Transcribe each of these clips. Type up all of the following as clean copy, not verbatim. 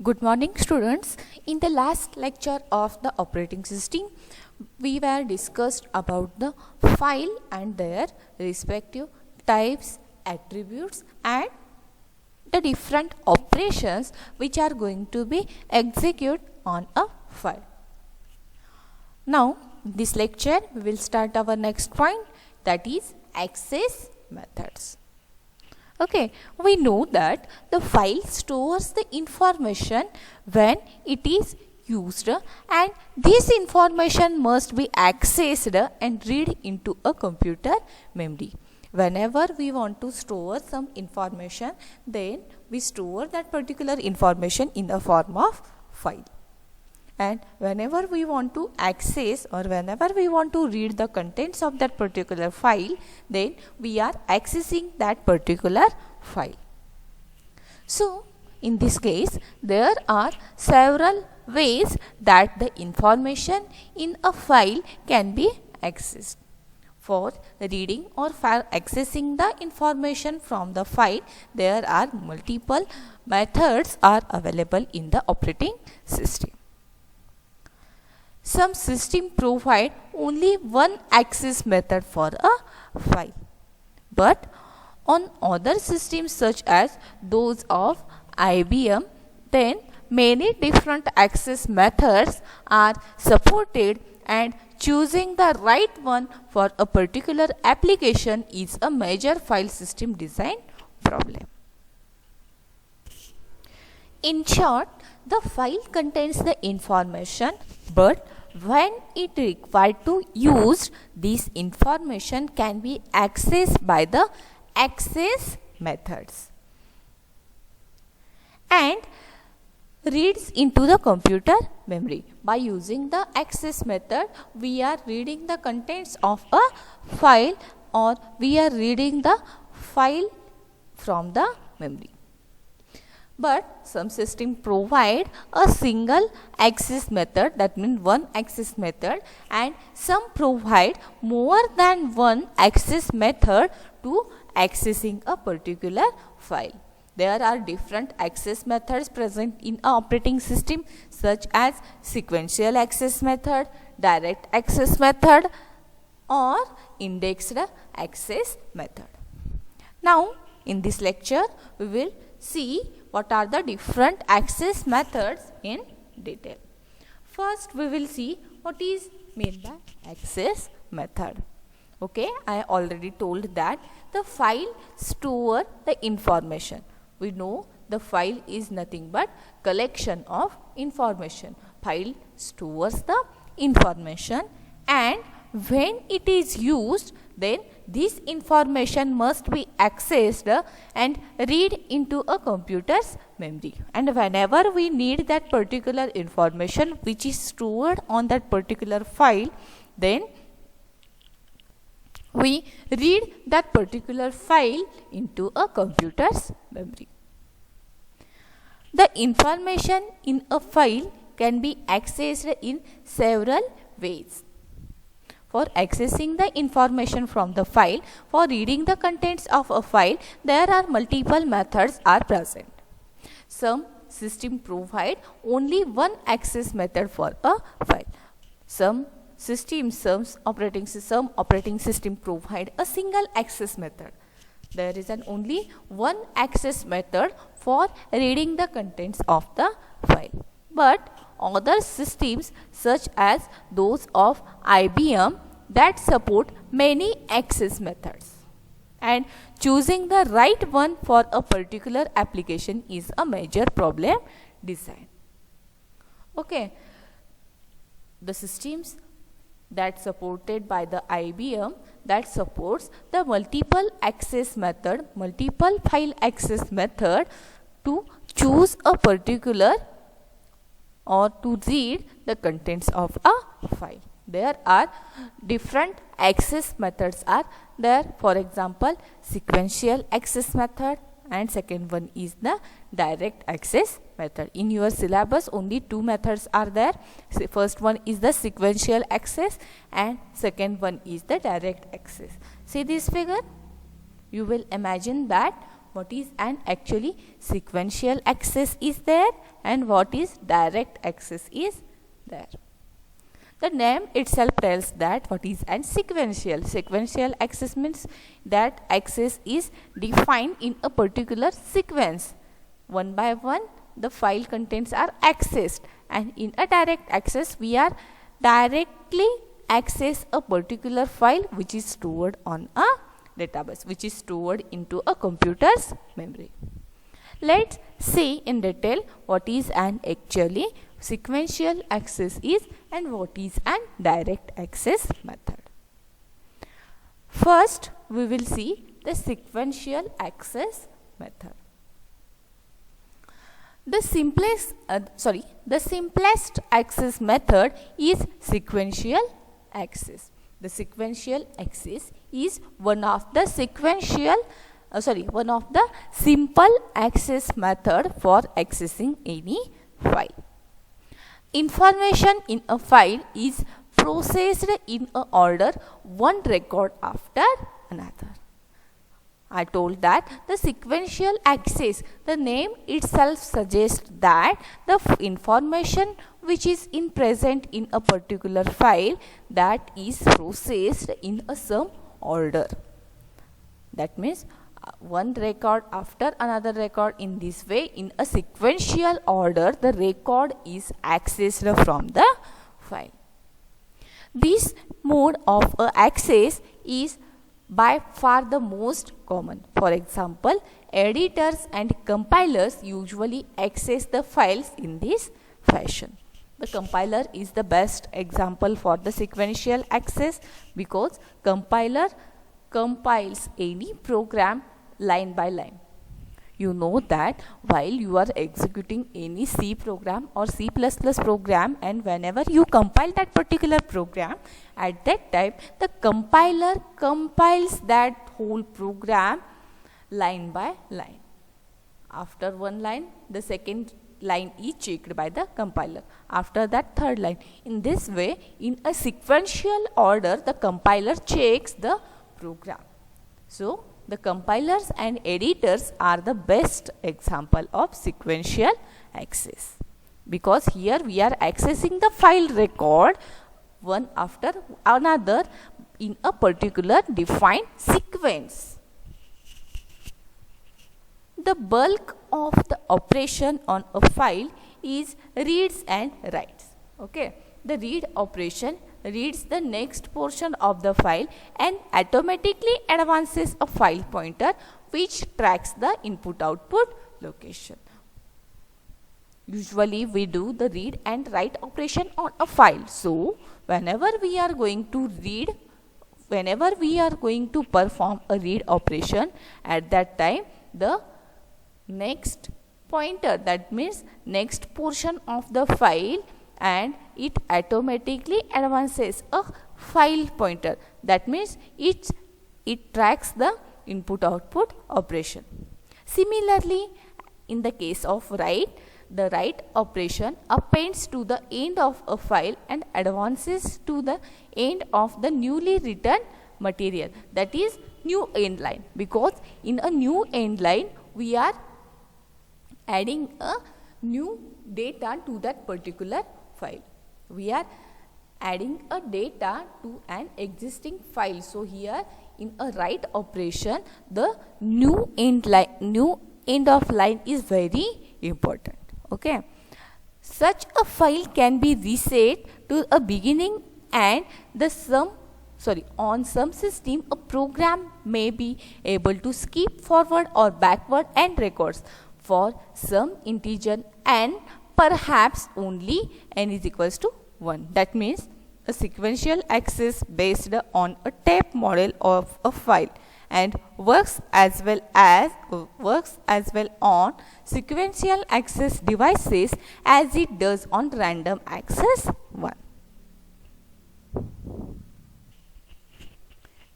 Good morning, students. In the last lecture of the operating system, we were discussed about the file and their respective types, attributes and the different operations which are going to be executed on a file. Now, in this lecture, we will start our next point, that is access methods. Okay, we know that the file stores the information when it is used, and this information must be accessed and read into a computer memory. Whenever we want to store some information, then we store that particular information in the form of file. And whenever we want to access or whenever we want to read the contents of that particular file, then we are accessing that particular file. So, in this case, there are several ways that the information in a file can be accessed. For reading or accessing the information from the file, there are multiple methods are available in the operating system. Some systems provide only one access method for a file, but on other systems such as those of IBM, then many different access methods are supported, and choosing the right one for a particular application is a major file system design problem. In short, the file contains the information, but when it required to use, this information can be accessed by the access methods and reads into the computer memory. By using the access method, we are reading the contents of a file or we are reading the file from the memory. But some systems provide a single access method, that means one access method, and some provide more than one access method to accessing a particular file. There are different access methods present in an operating system such as sequential access method, direct access method or indexed access method. Now, in this lecture, we will see what are the different access methods in detail. First, we will see what is meant by access method. Okay, I already told that the file store the information. We know the file is nothing but collection of information. File stores the information, and when it is used, then this information must be accessed and read into a computer's memory. And whenever we need that particular information which is stored on that particular file, then we read that particular file into a computer's memory. The information in a file can be accessed in several ways. For accessing the information from the file, for reading the contents of a file, there are multiple methods are present. Some systems provide only one access method for a file. Some operating system provide a single access method. There is only one access method for reading the contents of the file. But other systems such as those of IBM that support many access methods, and choosing the right one for a particular application is a major problem design. Okay, the systems that supported by the IBM that supports the multiple access method, multiple file access method to choose a particular or to read the contents of a file. There are different access methods are there. For example, sequential access method, and second one is the direct access method. In your syllabus, only two methods are there. First one is the sequential access and second one is the direct access. See this figure? You will imagine that what is an actually sequential access is there and what is direct access is there. The name itself tells that what is an sequential. Sequential access means that access is defined in a particular sequence. One by one the file contents are accessed, and in a direct access we are directly access a particular file which is stored on a database, which is stored into a computer's memory. Let's see in detail what is an actually sequential access is and what is an direct access method. First we will see the sequential access method. The simplest access method is sequential access. The sequential access is one of the simple access method for accessing any file. Information in a file is processed in a order one record after another. I told that the sequential access, the name itself suggests that the information which is present in a particular file that is processed in a some order. That means one record after another record. In this way, in a sequential order, the record is accessed from the file. This mode of access is by far the most common. For example, editors and compilers usually access the files in this fashion. The compiler is the best example for the sequential access because compiler compiles any program line by line. You know that while you are executing any C program or C++ program, and whenever you compile that particular program, at that time the compiler compiles that whole program line by line. After one line, the second line is checked by the compiler. After that, third line. In this way, in a sequential order, the compiler checks the program. So the compilers and editors are the best example of sequential access, because here we are accessing the file record one after another in a particular defined sequence. The bulk of the operation on a file is reads and writes. Okay, the read operation reads the next portion of the file and automatically advances a file pointer which tracks the input output location. Usually we do the read and write operation on a file. So whenever we are going to perform a read operation, at that time the next pointer, that means next portion of the file, and it automatically advances a file pointer. That means it tracks the input output operation. Similarly, in the case of write, the write operation appends to the end of a file and advances to the end of the newly written material, that is new end line, because in a new end line we are adding a new data to that particular file. We are adding a data to an existing file. So here in a write operation, the new end of line is very important. Okay, such a file can be reset to a beginning, and on some system a program may be able to skip forward or backward and records for some integer n, perhaps only n is equals to 1. That means a sequential access based on a tape model of a file and works as well on sequential access devices as it does on random access one.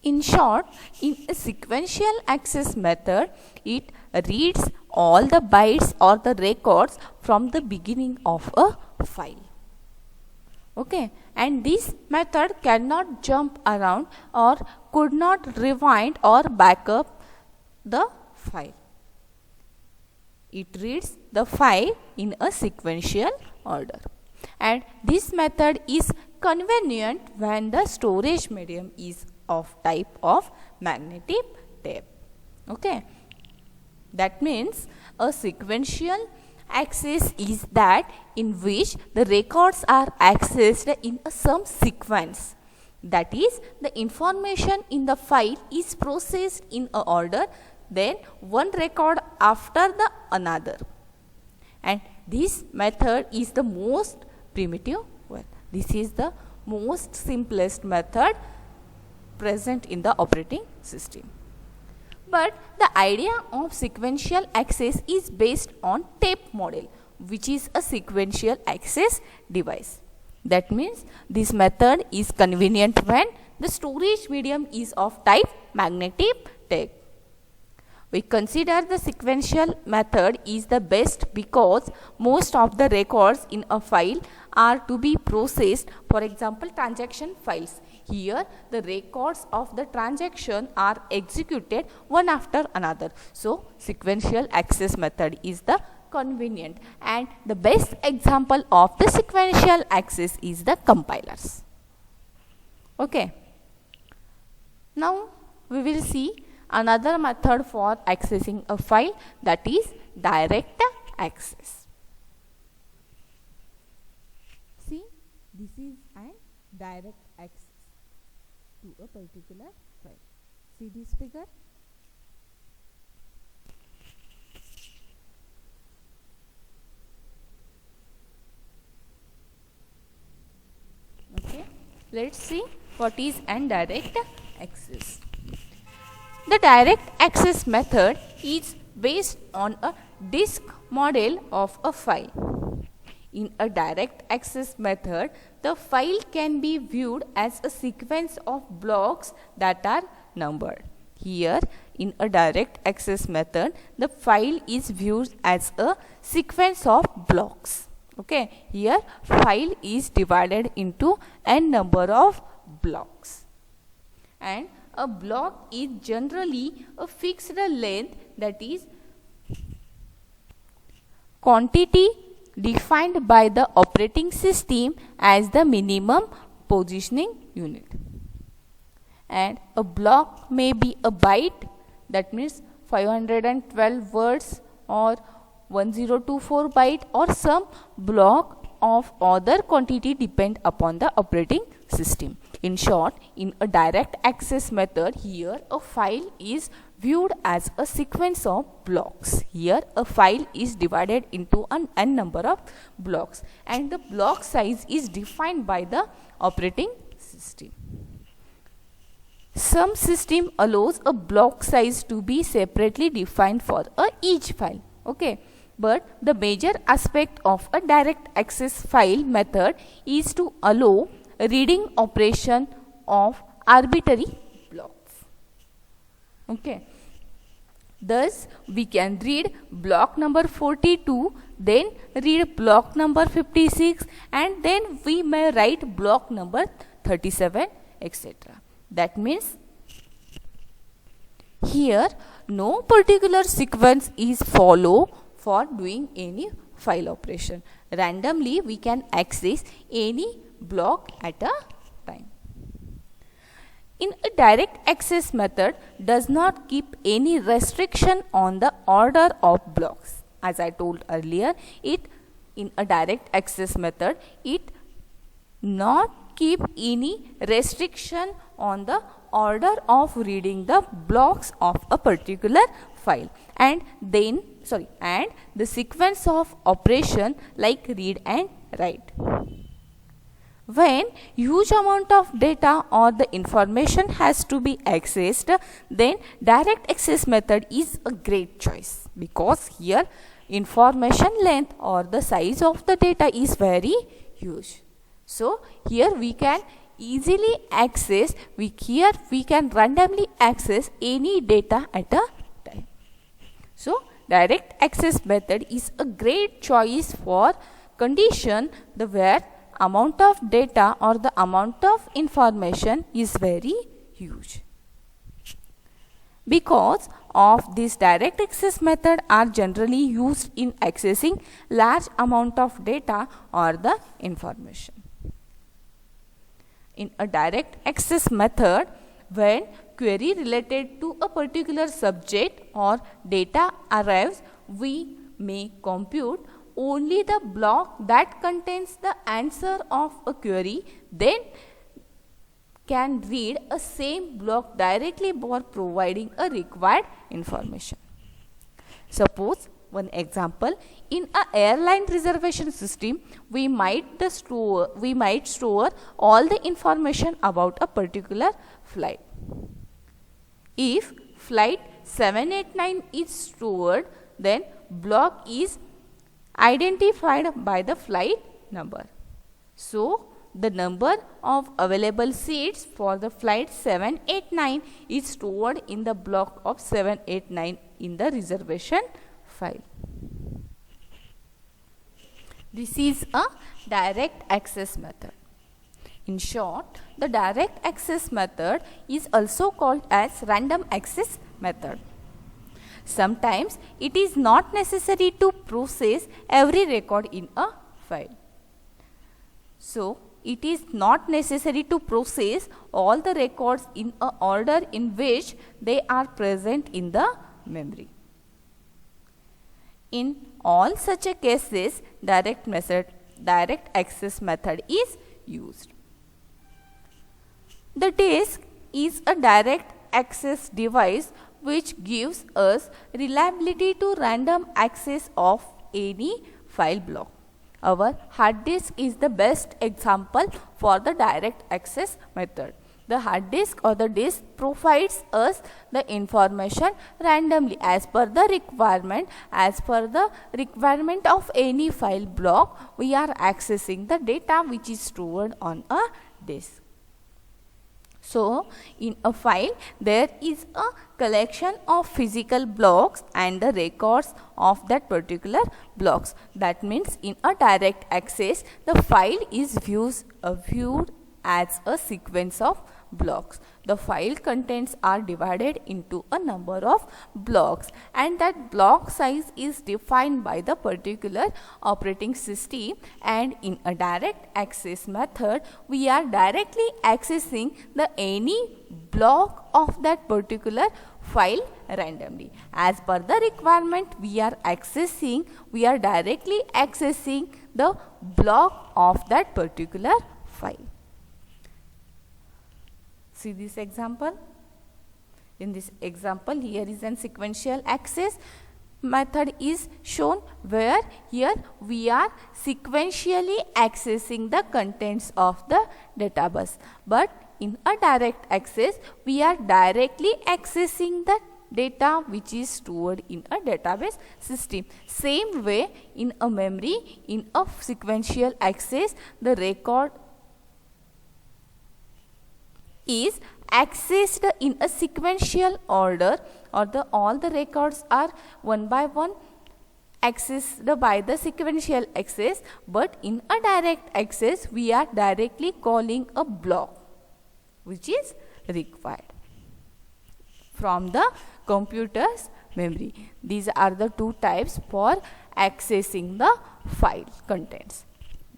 In short, in a sequential access method, it reads all the bytes or the records from the beginning of a file. Okay, and this method cannot jump around or could not rewind or back up the file. It reads the file in a sequential order. And this method is convenient when the storage medium is of type of magnetic tape. Okay. That means a sequential access is that in which the records are accessed in some sequence. That is, the information in the file is processed in a order, then one record after the another. And this method is the most primitive one. This is the most simplest method present in the operating system. But the idea of sequential access is based on tape model, which is a sequential access device. That means this method is convenient when the storage medium is of type magnetic tape. We consider the sequential method is the best because most of the records in a file are to be processed. For example, transaction files. Here the records of the transaction are executed one after another. So sequential access method is the convenient, and the best example of the sequential access is the compilers. Okay. Now we will see another method for accessing a file, that is direct access. See, this is an direct access to a particular file. See this figure? Okay, let's see what is an direct access. The direct access method is based on a disk model of a file. In a direct access method, the file can be viewed as a sequence of blocks that are numbered. Here, in a direct access method, the file is viewed as a sequence of blocks. Okay, here file is divided into n number of blocks, and a block is generally a fixed length, that is quantity defined by the operating system as the minimum positioning unit. And a block may be a byte, that means 512 words or 1024 byte, or some block of other quantity depend upon the operating system. In short, in a direct access method, here a file is viewed as a sequence of blocks. Here a file is divided into an n number of blocks, and the block size is defined by the operating system. Some system allows a block size to be separately defined for each file. Okay. But the major aspect of a direct access file method is to allow reading operation of arbitrary blocks. Okay. Thus, we can read block number 42, then read block number 56, and then we may write block number 37, etc. That means here no particular sequence is followed for doing any file operation. Randomly we can access any block at a time. In a direct access method does not keep any restriction on the order of blocks. As I told earlier, in a direct access method it not keep any restriction on the order of reading the blocks of a particular file, and the sequence of operation like read and write. When huge amount of data or the information has to be accessed, then direct access method is a great choice, because here information length or the size of the data is very huge. So here we can easily access, we can randomly access any data at a time. So direct access method is a great choice for condition where amount of data or the amount of information is very huge. Because of this direct access method are generally used in accessing large amount of data or the information. In a direct access method, when query related to a particular subject or data arrives, we may compute only the block that contains the answer of a query, then can read a same block directly for providing a required information. Suppose one example, in a airline reservation system, we might store all the information about a particular flight. If flight 789 is stored, then block is identified by the flight number. So, the number of available seats for the flight 789 is stored in the block of 789 in the reservation file. This is a direct access method. In short, the direct access method is also called as random access method. Sometimes it is not necessary to process every record in a file. So, it is not necessary to process all the records in a order in which they are present in the memory. In all such a cases, direct access method is used. The disk is a direct access device which gives us reliability to random access of any file block. Our hard disk is the best example for the direct access method. The hard disk or the disk provides us the information randomly as per the requirement. As per the requirement of any file block, we are accessing the data which is stored on a disk. So, in a file, there is a collection of physical blocks and the records of that particular blocks. That means, in a direct access, the file is viewed as a sequence of blocks. The file contents are divided into a number of blocks, and that block size is defined by the particular operating system. And in a direct access method, we are directly accessing the any block of that particular file randomly. As per the requirement we are directly accessing the block of that particular file. See this example. In this example, here is an sequential access method is shown, where here we are sequentially accessing the contents of the database. But in a direct access, we are directly accessing the data which is stored in a database system. Same way, in a memory, in a sequential access, the record is accessed in a sequential order, or all the records are one by one accessed by the sequential access. But in a direct access, we are directly calling a block which is required from the computer's memory. These are the two types for accessing the file contents,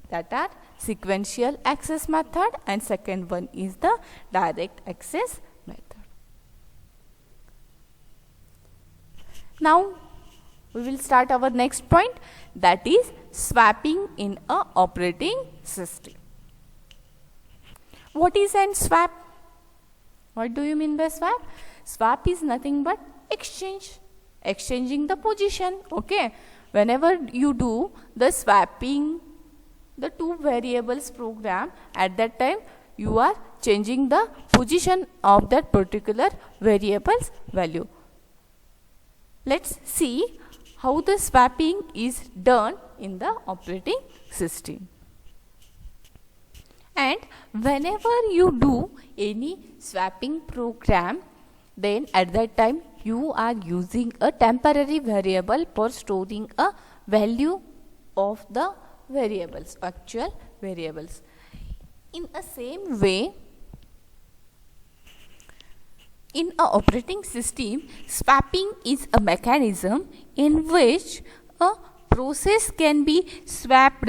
that are sequential access method, and second one is the direct access method. Now we will start our next point, that is swapping in a operating system. What is an swap? What do you mean by swap? Swap is nothing but exchanging the position. Okay, whenever you do the swapping the two variables program, at that time you are changing the position of that particular variable's value. Let's see how the swapping is done in the operating system. And whenever you do any swapping program, then at that time you are using a temporary variable for storing a value of the variables, actual variables. In the same way, In an operating system, swapping is a mechanism in which a process can be swapped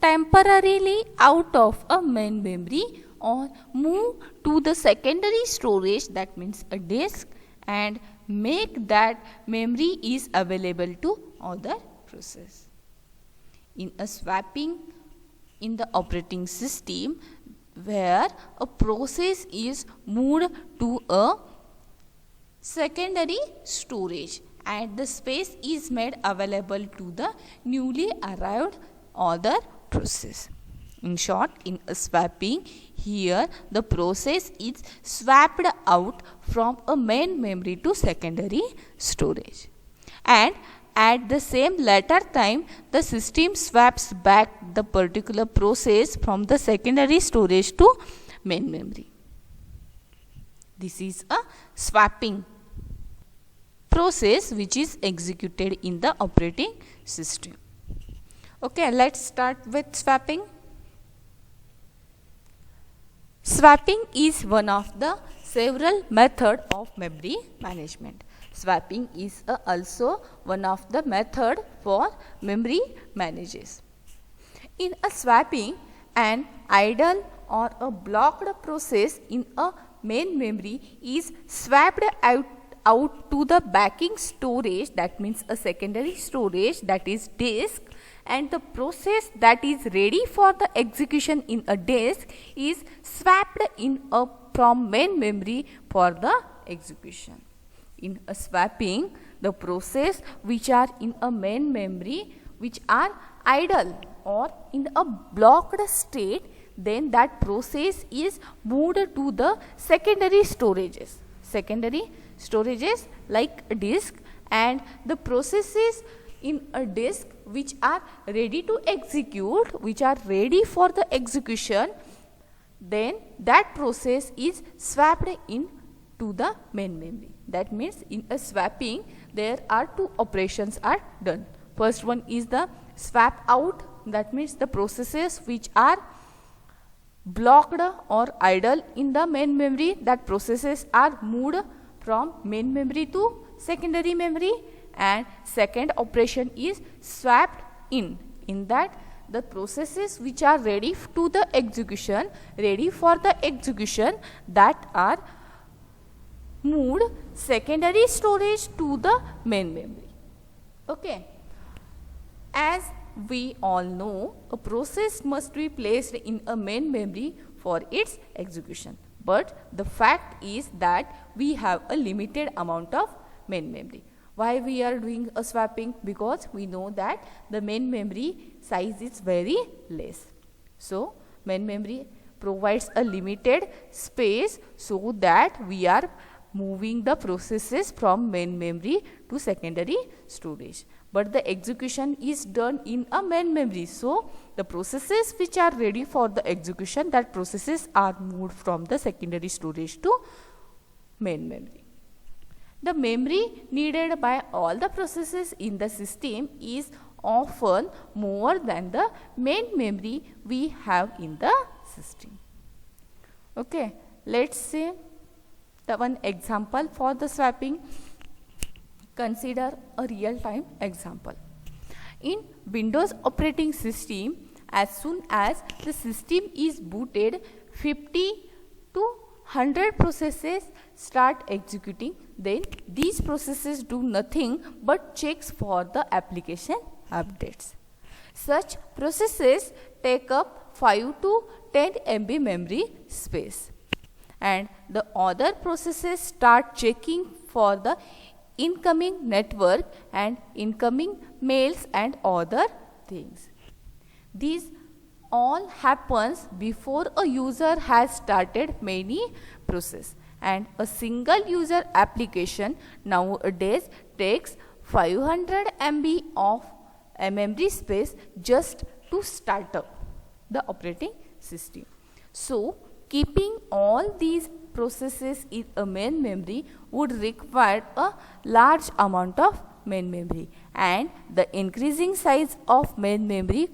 temporarily out of a main memory or move to the secondary storage, that means a disk, and make that memory is available to other process. In a swapping in the operating system, where a process is moved to a secondary storage and the space is made available to the newly arrived other process. In short, in a swapping, here the process is swapped out from a main memory to secondary storage, and at the same later time the system swaps back the particular process from the secondary storage to main memory. This is a swapping process which is executed in the operating system. Okay, let's start with swapping. Swapping is one of the several methods of memory management. Swapping is also one of the method for memory managers. In a swapping, an idle or a blocked process in a main memory is swapped out to the backing storage, that means a secondary storage, that is disk, and the process that is ready for the execution in a disk is swapped in a from main memory for the execution. In a swapping, the process which are in a main memory which are idle or in a blocked state, then that process is moved to the secondary storages. Secondary storages like a disk, and the processes in a disk which are ready to execute, which are ready for the execution, then that process is swapped in to the main memory. That means in a swapping there are two operations are done. First one is the swap out, that means the processes which are blocked or idle in the main memory, that processes are moved from main memory to secondary memory, and second operation is swapped in that the processes which are ready to the execution, ready for the execution, that are moved secondary storage to the main memory. Okay. As we all know, a process must be placed in a main memory for its execution. But the fact is that we have a limited amount of main memory. Why we are doing a swapping? Because we know that the main memory size is very less. So, main memory provides a limited space so that we are moving the processes from main memory to secondary storage. But the execution is done in a main memory. So, the processes which are ready for the execution, that processes are moved from the secondary storage to main memory. The memory needed by all the processes in the system is often more than the main memory we have in the system. Okay, let's see the one example for the swapping. Consider a real-time example. In Windows operating system, as soon as the system is booted, 50 to 100 processes start executing. Then these processes do nothing but checks for the application updates. Such processes take up 5 to 10 MB memory space, and the other processes start checking for the incoming network and incoming mails and other things. These all happens before a user has started many processes, and a single user application nowadays takes 500 MB of memory space just to start up the operating system. So, keeping all these processes in a main memory would require a large amount of main memory, and the increasing size of main memory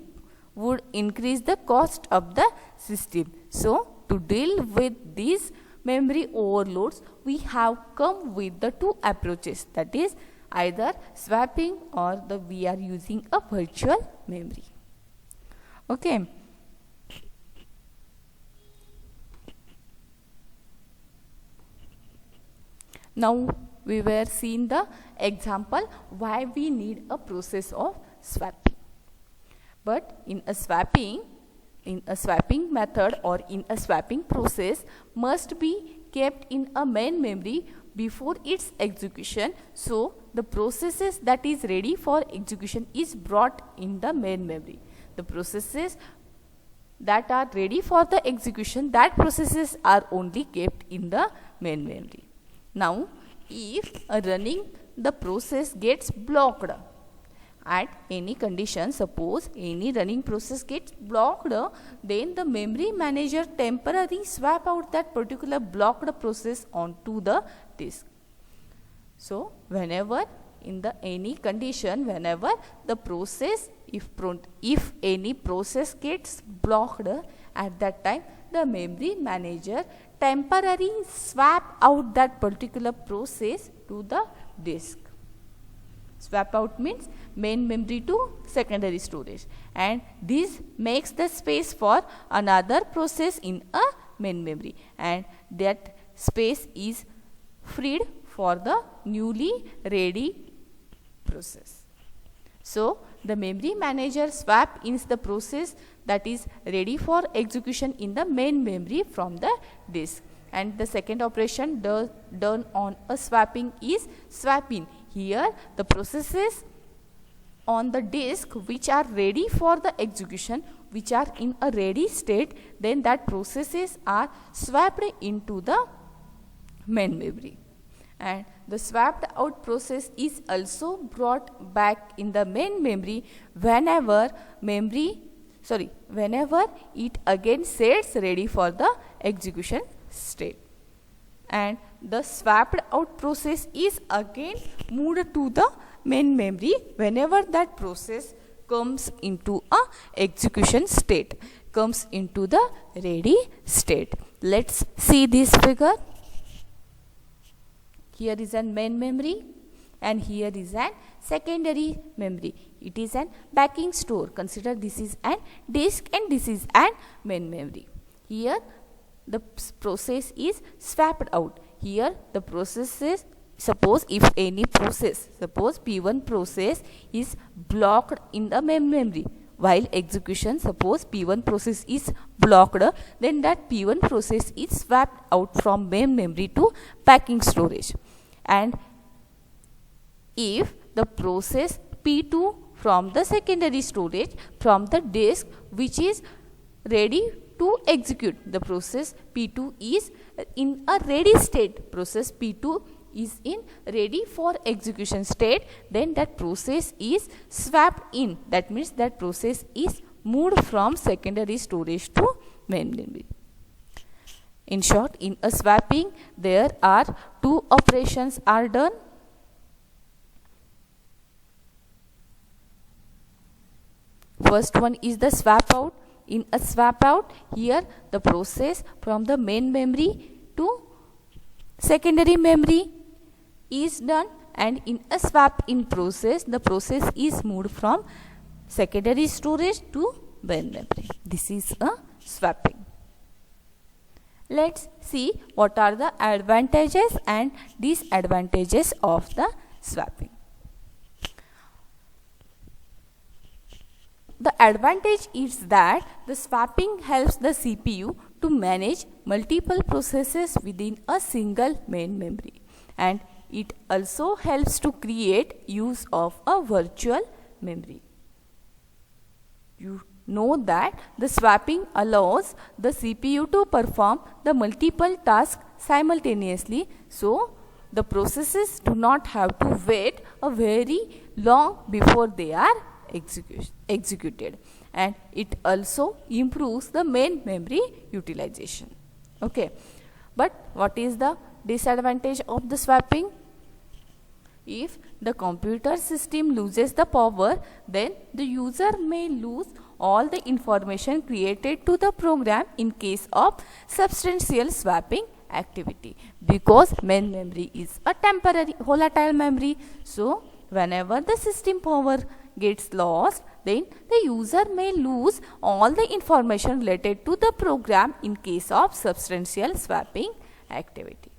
would increase the cost of the system. So, to deal with these memory overloads, we have come with the two approaches, that is either swapping or we are using a virtual memory. Okay. Now we were seeing the example why we need a process of swapping. But in a swapping method or in a swapping process must be kept in a main memory before its execution. So the processes that is ready for execution is brought in the main memory. The processes that are ready for the execution, that processes are only kept in the main memory. Now, if running the process gets blocked at any condition, suppose any running process gets blocked, then the memory manager temporarily swap out that particular blocked process onto the disk. So, whenever in the any condition, whenever the process, if any process gets blocked, at that time the memory manager temporarily swap out that particular process to the disk. Swap out means main memory to secondary storage, and this makes the space for another process in a main memory, and that space is freed for the newly ready process. So the memory manager swap in the process that is ready for execution in the main memory from the disk, and the second operation done on a swapping is swap in. Here the processes on the disk which are ready for the execution, which are in a ready state, then that processes are swapped into the main memory, and the swapped out process is also brought back in the main memory whenever it again sets ready for the execution state, and the swapped out process is again moved to the main memory whenever that process comes into a execution state, comes into the ready state. Let's see this figure. Here is an main memory and here is an secondary memory. It is an backing store. Consider this is an disk and this is an main memory. Here the process is swapped out. Here the process is, suppose if any process, suppose P1 process is blocked in the main memory while execution, suppose P1 process is blocked, then that P1 process is swapped out from main memory to backing storage. And if the process P2 from the secondary storage, from the disk which is ready to execute, the process P2 is in a ready state, process P2 is in ready for execution state, then that process is swapped in. That means that process is moved from secondary storage to main memory. In short, in a swapping there are two operations are done. First one is the swap out. In a swap out, here the process from the main memory to secondary memory is done, and in a swap in process, the process is moved from secondary storage to main memory. This is a swapping. Let's see what are the advantages and disadvantages of the swapping. The advantage is that the swapping helps the CPU to manage multiple processes within a single main memory, and it also helps to create use of a virtual memory. You know that the swapping allows the CPU to perform the multiple tasks simultaneously, so the processes do not have to wait a very long before they are executed, and it also improves the main memory utilization. Okay, but what is the disadvantage of the swapping? If the computer system loses the power, then the user may lose all the information created to the program in case of substantial swapping activity, because main memory is a temporary volatile memory. So whenever the system power gets lost, then the user may lose all the information related to the program in case of substantial swapping activity.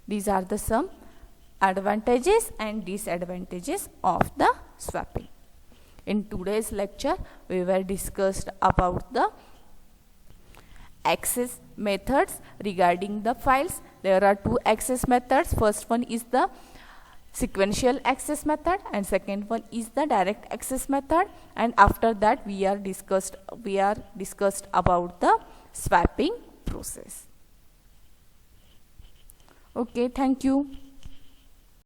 These are the some advantages and disadvantages of the swapping. In today's lecture, we were discussed about the access methods regarding the files. There are two access methods. First one is the sequential access method and second one is the direct access method, and after that we are discussed about the swapping process. Okay, thank you.